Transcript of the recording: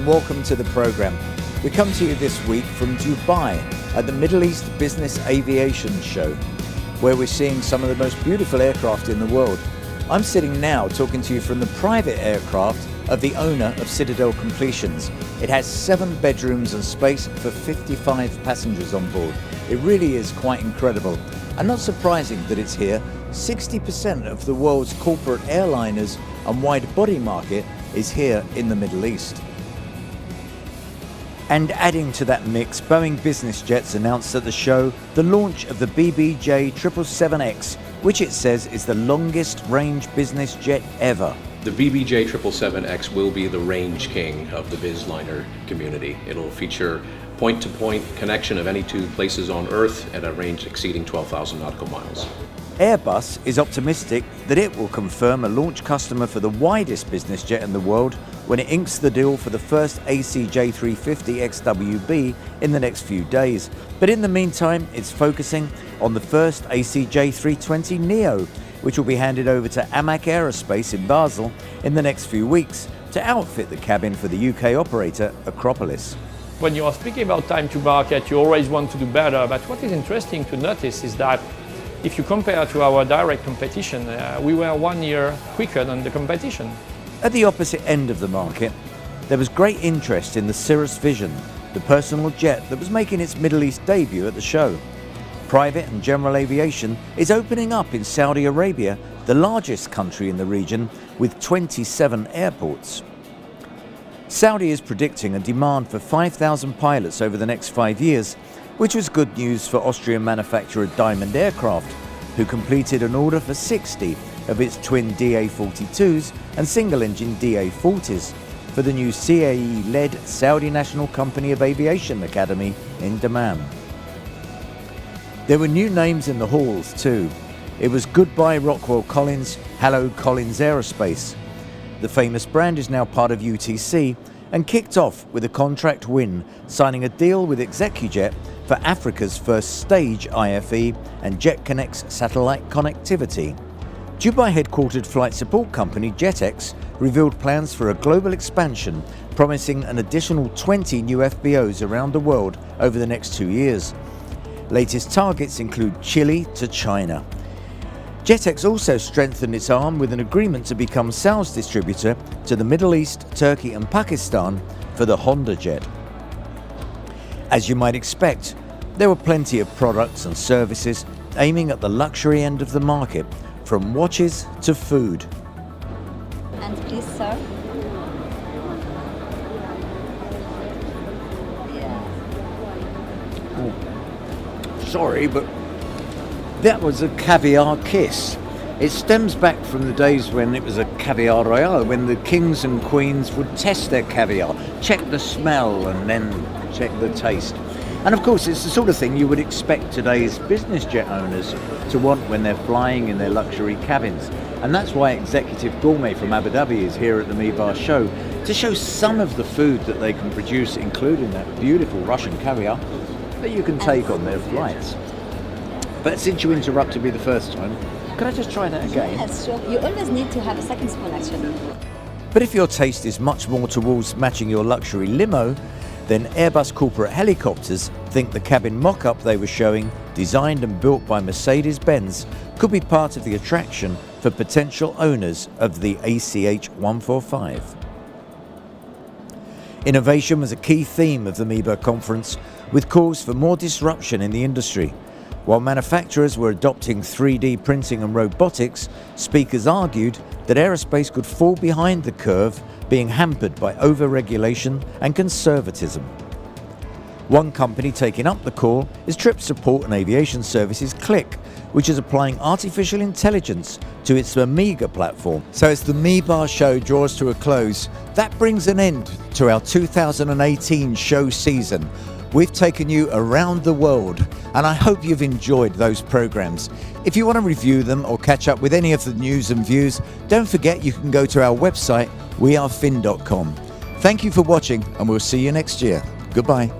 welcome to the program. We come to you this week from Dubai at the Middle East Business Aviation show, where we're seeing some of the most beautiful aircraft in the world. I'm sitting now talking to you from the private aircraft of the owner of Citadel Completions. It has 7 bedrooms and space for 55 passengers on board. It really is quite incredible. And not surprising that it's here. 60% of the world's corporate airliners and wide-body market is here in the Middle East. And adding to that mix, Boeing Business Jets announced at the show the launch of the BBJ 777X, which it says is the longest range business jet ever. The BBJ 777X will be the range king of the bizliner community. It'll feature point-to-point connection of any 2 places on Earth at a range exceeding 12,000 nautical miles. Airbus is optimistic that it will confirm a launch customer for the widest business jet in the world when it inks the deal for the first ACJ350 XWB in the next few days. But in the meantime, it's focusing on the first ACJ320 Neo, which will be handed over to AMAC Aerospace in Basel in the next few weeks to outfit the cabin for the UK operator Acropolis. When you are speaking about time to market, you always want to do better, but what is interesting to notice is that if you compare to our direct competition, we were 1 year quicker than the competition. At the opposite end of the market, there was great interest in the Cirrus Vision, the personal jet that was making its Middle East debut at the show. Private and general aviation is opening up in Saudi Arabia, the largest country in the region, with 27 airports. Saudi is predicting a demand for 5,000 pilots over the next 5 years, which was good news for Austrian manufacturer Diamond Aircraft, who completed an order for 60 of its twin DA-42s and single-engine DA-40s for the new CAE-led Saudi National Company of Aviation Academy in Dammam. There were new names in the halls too. It was goodbye Rockwell Collins, hello Collins Aerospace. The famous brand is now part of UTC and kicked off with a contract win, signing a deal with ExecuJet for Africa's first stage IFE and JetConnect's satellite connectivity. Dubai-headquartered flight support company JetX revealed plans for a global expansion, promising an additional 20 new FBOs around the world over the next 2 years. Latest targets include Chile to China. JetX also strengthened its arm with an agreement to become sales distributor to the Middle East, Turkey and Pakistan for the Honda jet. As you might expect, there were plenty of products and services aiming at the luxury end of the market, from watches to food. And please, sir. Sorry, but that was a caviar kiss. It stems back from the days when it was a caviar royale, when the kings and queens would test their caviar, check the smell and then check the taste. And of course, it's the sort of thing you would expect today's business jet owners to want when they're flying in their luxury cabins. And that's why Executive Gourmet from Abu Dhabi is here at the MEBAA show, to show some of the food that they can produce, including that beautiful Russian caviar that you can take on their flights. But since you interrupted me the first time, could I just try that again? Yes, sure. You always need to have a second spoon, actually. But if your taste is much more towards matching your luxury limo, then Airbus Corporate Helicopters think the cabin mock-up they were showing, designed and built by Mercedes-Benz, could be part of the attraction for potential owners of the ACH 145. Innovation was a key theme of the MEBAA conference, with calls for more disruption in the industry. While manufacturers were adopting 3D printing and robotics, speakers argued that aerospace could fall behind the curve, being hampered by over-regulation and conservatism. One company taking up the call is Trip Support and Aviation Services Click, which is applying artificial intelligence to its Amiga platform. So as the MEBAA show draws to a close, that brings an end to our 2018 show season. We've taken you around the world, and I hope you've enjoyed those programs. If you want to review them or catch up with any of the news and views, don't forget you can go to our website, wearefin.com. Thank you for watching, and we'll see you next year. Goodbye.